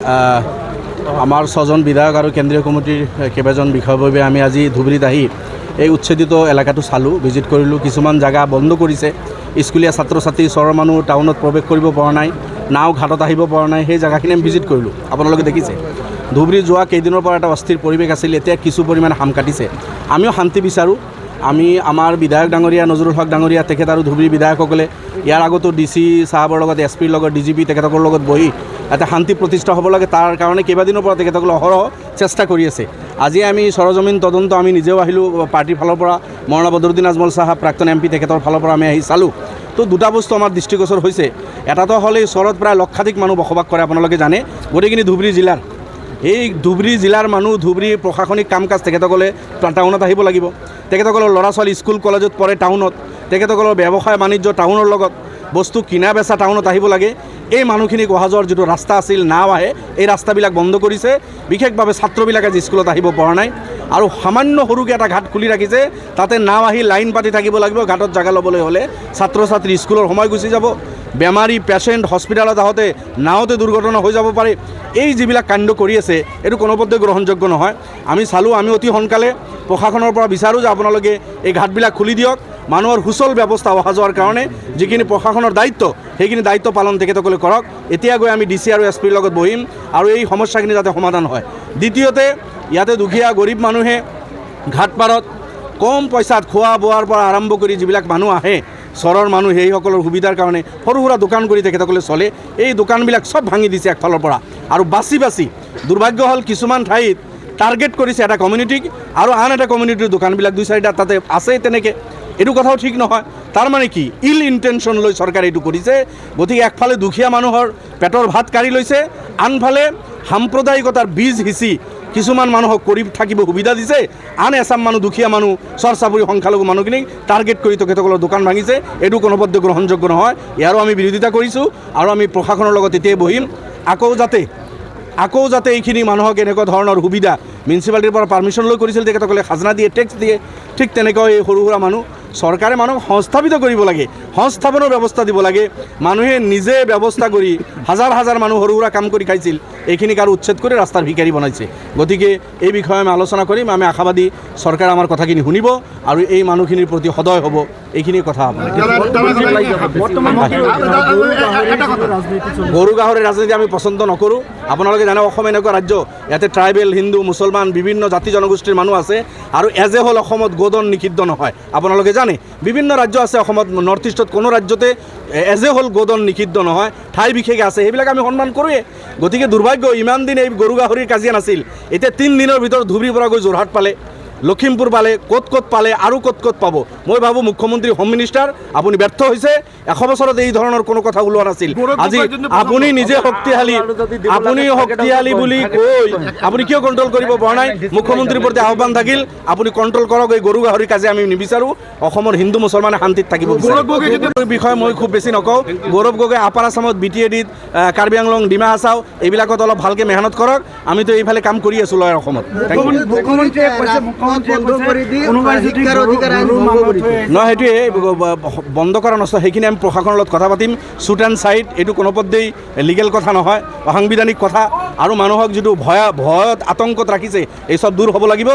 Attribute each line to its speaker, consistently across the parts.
Speaker 1: আমাৰ 6জন বিধায়ক আৰু কেন্দ্ৰীয় কমিটিৰ কেইবাজন বিষয়ৰ বাবে আমি আজি ধুবুৰীত আহি এই উচ্ছেদিত এলেকাটো চালোঁ, ভিজিট কৰিলোঁ। কিছুমান জাগা বন্ধ কৰিছে, স্কুলীয়া ছাত্ৰ ছাত্ৰী চহৰৰ মানুহ টাউনত প্ৰৱেশ কৰিব পৰা নাই, নাও ঘাটত আহিব পৰা নাই, সেই জেগাখিনি আমি ভিজিট কৰিলোঁ। আপোনালোকে দেখিছে ধুবুৰী যোৱা কেইদিনৰ পৰা এটা অস্থিৰ পৰিৱেশ আছিল, এতিয়া কিছু পৰিমাণে হাম কাটিছে। আমিও শান্তি বিচাৰোঁ। আমি আমাৰ বিধায়ক ডাঙৰীয়া নজৰুল হক ডাঙৰীয়া তেখেত আৰু ধুবুৰী বিধায়কসকলে ইয়াৰ আগতো DC সাহেবৰ লগত SPৰ লগত DGP তেখেতসকলৰ লগত বহি এটা শান্তি প্ৰতিষ্ঠা হ'ব লাগে, তাৰ কাৰণে কেইবাদিনৰ পৰা তেখেতসকলে অহৰহ চেষ্টা কৰি আছে। আজি আমি সৰজমিন তদন্ত আমি নিজেও আহিলোঁ, পাৰ্টিৰ ফালৰ পৰা মৌলানা বদৰুদ্দিন আজমল সাহেব প্ৰাক্তন MP তেখেতৰ ফালৰ পৰা আমি আহি চালোঁ। তো দুটা বস্তু আমাৰ দৃষ্টিগোচৰ হৈছে। এটাটো হ'ল এই চহৰত প্ৰায় লক্ষাধিক মানুহ বসবাস কৰে, আপোনালোকে জানে, গোটেইখিনি ধুবুৰী জিলাৰ। এই ধুবুৰী জিলাৰ মানুহ, ধুবুৰী প্ৰশাসনিক কাম কাজ তেখেতসকলে টাউনত আহিব লাগিব। তেখেতসকলৰ ল'ৰা ছোৱালী স্কুল কলেজত পঢ়ে টাউনত, তেখেতসকলৰ ব্যৱসায় বাণিজ্য টাউনৰ লগত, বস্তু কিনা বেচা টাউনত আহিব লাগে। এই মানুহখিনিক অহা যোৱাৰ যিটো ৰাস্তা আছিল, নাও আহে, এই ৰাস্তাবিলাক বন্ধ কৰিছে। বিশেষভাৱে ছাত্ৰবিলাকে আজি স্কুলত আহিব পৰা নাই আৰু সামান্য সৰুকৈ এটা ঘাট খুলি ৰাখিছে, তাতে নাও আহি লাইন পাতি থাকিব লাগিব। ঘাটত জাগা ল'বলৈ হ'লে ছাত্ৰ ছাত্ৰী স্কুলৰ সময় গুচি যাব, বেমাৰী পেচেণ্ট হস্পিটেলত আহোঁতে নাওতে দুৰ্ঘটনা হৈ যাব পাৰে। এই যিবিলাক কাণ্ড কৰি আছে এইটো কোনোপধ্যে গ্ৰহণযোগ্য নহয়। আমি চালোঁ, আমি অতি সোনকালে প্ৰশাসনৰ পৰা বিচাৰোঁ যে আপোনালোকে এই ঘাটবিলাক খুলি দিয়ক, মানুহৰ সুচল ব্যৱস্থা অহা যোৱাৰ কাৰণে যিখিনি প্ৰশাসনৰ দায়িত্ব সেইখিনি দায়িত্ব পালন তেখেতসকলে কৰক। এতিয়া গৈ আমি DC আৰু SPৰ লগত বহিম আৰু এই সমস্যাখিনি যাতে সমাধান হয়। দ্বিতীয়তে, ইয়াতে দুখীয়া গৰীব মানুহে ঘাটপাৰত কম পইচাত খোৱা বোৱাৰ পৰা আৰম্ভ কৰি যিবিলাক মানুহ আহে চহৰৰ মানুহ, সেইসকলৰ সুবিধাৰ কাৰণে সৰু সুৰা দোকান কৰি তেখেতসকলে চলে। এই দোকানবিলাক চব ভাঙি দিছে একফালৰ পৰা আৰু বাছি বাছি। দুৰ্ভাগ্য হ'ল কিছুমান ঠাইত টাৰ্গেট কৰিছে এটা কমিউনিটিক আৰু আন এটা কমিউনিটিৰ দোকানবিলাক 2-4টা তাতে আছে তেনেকৈ। এইটো কথাও ঠিক নহয়। তাৰ মানে কি, ইল ইণ্টেনশ্যন লৈ চৰকাৰে এইটো কৰিছে। গতিকে একফালে দুখীয়া মানুহৰ পেটৰ ভাত কাঢ়ি লৈছে, আনফালে সাম্প্ৰদায়িকতাৰ বীজ সিঁচি কিছুমান মানুহক কৰি থাকিব সুবিধা দিছে, আন এচাম মানুহ দুখীয়া মানুহ চৰ চাপৰি সংখ্যালঘু মানুহখিনিক টাৰ্গেট কৰি তেখেতসকলৰ দোকান ভাঙিছে। এইটো কোনোপধ্যে গ্ৰহণযোগ্য নহয়। ইয়াৰো আমি বিৰোধিতা কৰিছোঁ আৰু আমি প্ৰশাসনৰ লগত এতিয়াই বহিম, আকৌ যাতে এইখিনি মানুহক এনেকুৱা ধৰণৰ সুবিধা মিউনিচিপালিটিৰ পৰা পাৰ্মিশ্যন লৈ কৰিছিল, তেখেতসকলে খাজনা দিয়ে, টেক্স দিয়ে, ঠিক তেনেকৈ এই সৰু সুৰা মানুহ চৰকাৰে মানুহক সংস্থাপিত কৰিব লাগে, সংস্থাপনৰ ব্যৱস্থা দিব লাগে। মানুহে নিজে ব্যৱস্থা কৰি হাজাৰ হাজাৰ মানুহ সৰু সুৰা কাম কৰি খাইছিল, এইখিনিক আৰু উচ্ছেদ কৰি ৰাস্তাৰ ভিকাৰী বনাইছে। গতিকে এই বিষয়ে আমি আলোচনা কৰিম। আমি আশাবাদী চৰকাৰে আমাৰ কথাখিনি শুনিব আৰু এই মানুহখিনিৰ প্ৰতি সদয় হ'ব। এইখিনি কথা গৰু গাহৰিৰ ৰাজনীতি আমি পচন্দ নকৰোঁ। আপোনালোকে জানে অসম এনেকুৱা ৰাজ্য, ইয়াতে ট্ৰাইবেল, হিন্দু, মুছলমান বিভিন্ন জাতি জনগোষ্ঠীৰ মানুহ আছে আৰু এজ এ হ'ল অসমত গোধন নিষিদ্ধ নহয়। আপোনালোকে জানে বিভিন্ন ৰাজ্য আছে অসমত, নৰ্থ ইষ্টত কোনো ৰাজ্যতে এজ এ হ'ল গোধন নিষিদ্ধ নহয়, ঠাই বিশেষ আছে, সেইবিলাক আমি সন্মান কৰোঁৱে। গতিকে দুৰ্ভাগ্য, ইমান দিন এই গৰু গাহৰিৰ কাজিয়া নাছিল, এতিয়া 3 দিনৰ ভিতৰত ধুবুৰীৰ পৰা গৈ যোৰহাট পালে, লখিমপুৰ পালে, ক'ত পালে আৰু ক'ত পাব। মই ভাবোঁ মুখ্যমন্ত্ৰী, হোম মিনিষ্টাৰ আপুনি ব্যৰ্থ হৈছে। 100 বছৰত এই ধৰণৰ কোনো কথা ওলোৱা নাছিল। আজি আপুনি নিজে শক্তিশালী বুলি কৈ আপুনি কিয় কণ্ট্ৰল কৰিব পৰা নাই? মুখ্যমন্ত্ৰীৰ প্ৰতি আহ্বান থাকিল, আপুনি কণ্ট্ৰল কৰক। এই গৰু গাহৰিৰ কাজিয়া আমি নিবিচাৰোঁ। অসমৰ হিন্দু মুছলমানে শান্তিত থাকিব বিষয়ে মই খুব বেছি নকওঁ। গৌৰৱ গগৈ আপাৰ আছামত BTADত, কাৰ্বি আংলং, ডিমা হাছাও এইবিলাকত অলপ ভালকৈ মেহনত কৰক। আমিতো এইফালে কাম কৰি আছোঁ লয়াৰ অসমত। নহয়, সেইটোৱে বন্ধ কৰা নষ্ট, সেইখিনি আমি প্ৰশাসনৰ লগত কথা পাতিম। শ্বুট এণ্ড চাইট এইটো কোনোপধ্যেই লিগেল কথা নহয়, অসাংবিধানিক কথা আৰু মানুহক যিটো ভয়ত আতংকত ৰাখিছে, এই চব দূৰ হ'ব লাগিব।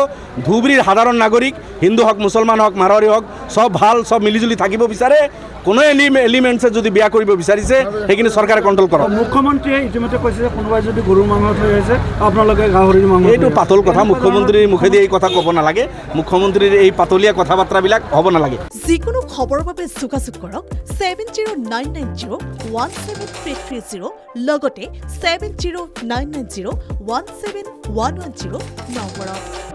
Speaker 1: ধুবুৰীৰ সাধাৰণ নাগৰিক, হিন্দু হওক, মুছলমান হওক, মাৰোৱাৰী হওক, চব ভাল, চব মিলিজুলি থাকিব বিচাৰে। কোনো এলিমেণ্টছে যদি বেয়া কৰিব বিচাৰিছে সেইখিনি চৰকাৰে কণ্ট্ৰল কৰক।
Speaker 2: মুখ্যমন্ত্ৰীয়ে ইতিমধ্যে কৈছে যে কোনোবাই যদি গৰুৰ মাংস থৈ আছে আপোনালোকে গাহৰিৰ মাংস,
Speaker 1: এইটো পাতল কথা। মুখ্যমন্ত্ৰীৰ মুখেদি এই কথা ক'ব নালাগে। মুখ্যমন্ত্ৰীৰ এই পাতলীয়া কথা বাৰ্তাবিলাক হ'ব নালাগে।
Speaker 3: যিকোনো খবৰৰ বাবে যোগাযোগ কৰক 7099017330 লগতে 7099017110 নম্বৰত।